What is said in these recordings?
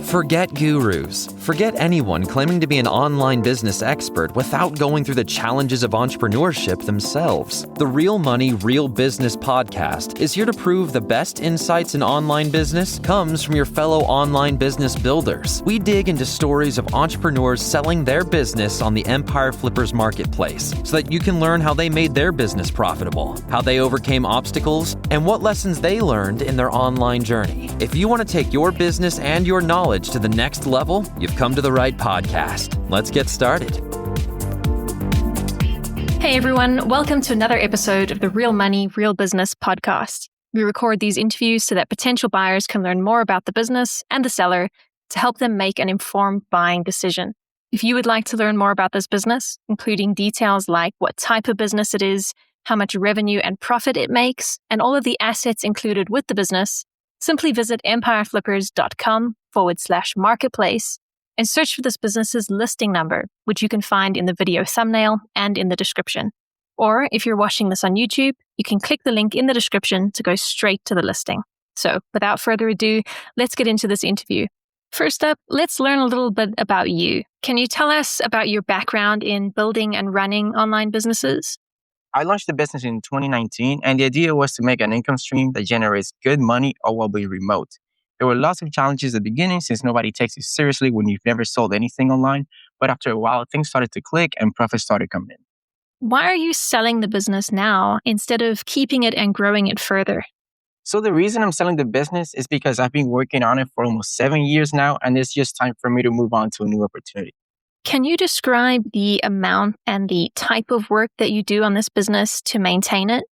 Forget gurus. Forget anyone claiming to be an online business expert without going through the challenges of entrepreneurship themselves. The Real Money, Real Business podcast is here to prove the best insights in online business comes from your fellow online business builders. We dig into stories of entrepreneurs selling their business on the Empire Flippers marketplace so that you can learn how they made their business profitable, how they overcame obstacles, and what lessons they learned in their online journey. If you want to take your business and your knowledge to the next level, you've come to the right podcast. Let's get started. Hey everyone, welcome to another episode of the Real Money, Real Business podcast. We record these interviews so that potential buyers can learn more about the business and the seller to help them make an informed buying decision. If you would like to learn more about this business, including details like what type of business it is, how much revenue and profit it makes, and all of the assets included with the business, simply visit empireflippers.com/marketplace and search for this business's listing number, which you can find in the video thumbnail and in the description. Or if you're watching this on YouTube, you can click the link in the description to go straight to the listing. So without further ado, let's get into this interview. First up, let's learn a little bit about you. Can you tell us about your background in building and running online businesses? I launched the business in 2019, and the idea was to make an income stream that generates good money all while being remote. There were lots of challenges at the beginning since nobody takes you seriously when you've never sold anything online, but after a while, things started to click and profits started coming in. Why are you selling the business now instead of keeping it and growing it further? So the reason I'm selling the business is because I've been working on it for almost 7 years now, and it's just time for me to move on to a new opportunity. Can you describe the amount and the type of work that you do on this business to maintain it?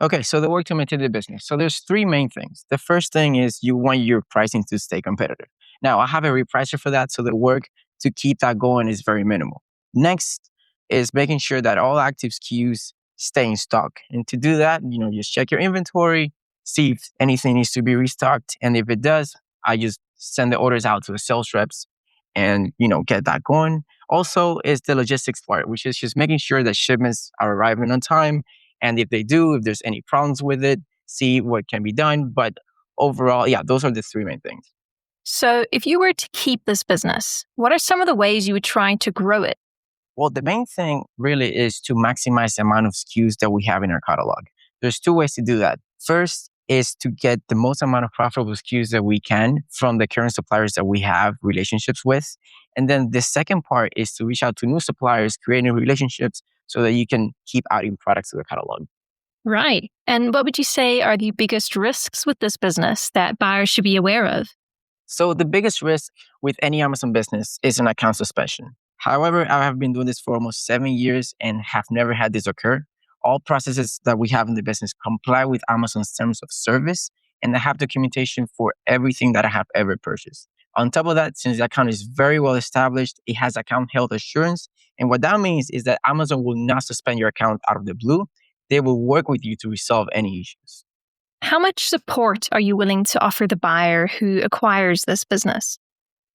Okay, so the work to maintain the business. So there's three main things. The first thing is you want your pricing to stay competitive. Now, I have a repricer for that, so the work to keep that going is very minimal. Next is making sure that all active SKUs stay in stock. And to do that, just check your inventory, see if anything needs to be restocked. And if it does, I just send the orders out to the sales reps and, get that going. Also is the logistics part, which is just making sure that shipments are arriving on time. And if they do, if there's any problems with it, see what can be done. But overall, those are the three main things. So if you were to keep this business, what are some of the ways you would try to grow it? Well, the main thing really is to maximize the amount of SKUs that we have in our catalog. There's two ways to do that. First is to get the most amount of profitable SKUs that we can from the current suppliers that we have relationships with. And then the second part is to reach out to new suppliers, create new relationships so that you can keep adding products to the catalog. Right. And what would you say are the biggest risks with this business that buyers should be aware of? So the biggest risk with any Amazon business is an account suspension. However, I have been doing this for almost 7 years and have never had this occur. All processes that we have in the business comply with Amazon's terms of service, and I have documentation for everything that I have ever purchased. On top of that, since the account is very well established, it has account health assurance. And what that means is that Amazon will not suspend your account out of the blue. They will work with you to resolve any issues. How much support are you willing to offer the buyer who acquires this business?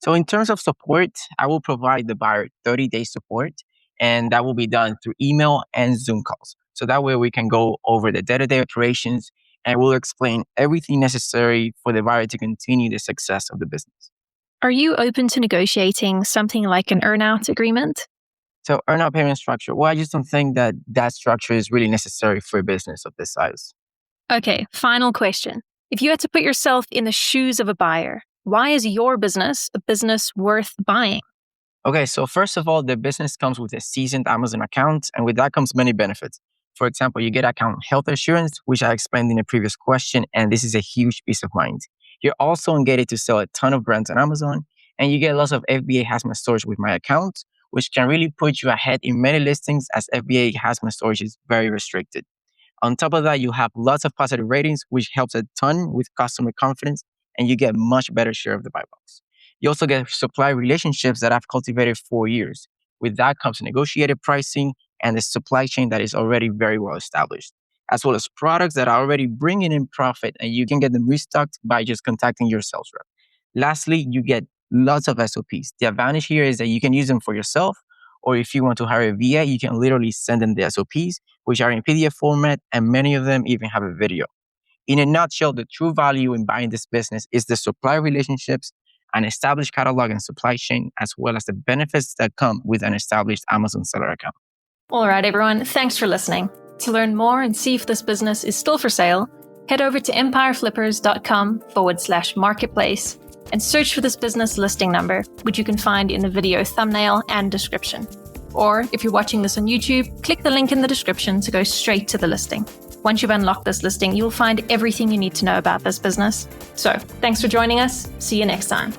So in terms of support, I will provide the buyer 30-day support, and that will be done through email and Zoom calls. So that way we can go over the day-to-day operations and we'll explain everything necessary for the buyer to continue the success of the business. Are you open to negotiating something like an earn-out agreement? So earn-out payment structure, well, I just don't think that structure is really necessary for a business of this size. Okay, final question. If you had to put yourself in the shoes of a buyer, why is your business a business worth buying? Okay, so first of all, the business comes with a seasoned Amazon account, and with that comes many benefits. For example, you get account health assurance, which I explained in a previous question, and this is a huge peace of mind. You're also engaged to sell a ton of brands on Amazon, and you get lots of FBA hazmat storage with my account, which can really put you ahead in many listings as FBA hazmat storage is very restricted. On top of that, you have lots of positive ratings, which helps a ton with customer confidence, and you get much better share of the buy box. You also get supply relationships that I've cultivated for years. With that comes negotiated pricing and the supply chain that is already very well established, as well as products that are already bringing in profit, and you can get them restocked by just contacting your sales rep. Lastly, you get lots of SOPs. The advantage here is that you can use them for yourself, or if you want to hire a VA, you can literally send them the SOPs, which are in PDF format, and many of them even have a video. In a nutshell, the true value in buying this business is the supply relationships, an established catalog and supply chain, as well as the benefits that come with an established Amazon seller account. All right, everyone. Thanks for listening. To learn more and see if this business is still for sale, head over to empireflippers.com/marketplace and search for this business listing number, which you can find in the video thumbnail and description. Or if you're watching this on YouTube, click the link in the description to go straight to the listing. Once you've unlocked this listing, you'll find everything you need to know about this business. So, thanks for joining us. See you next time.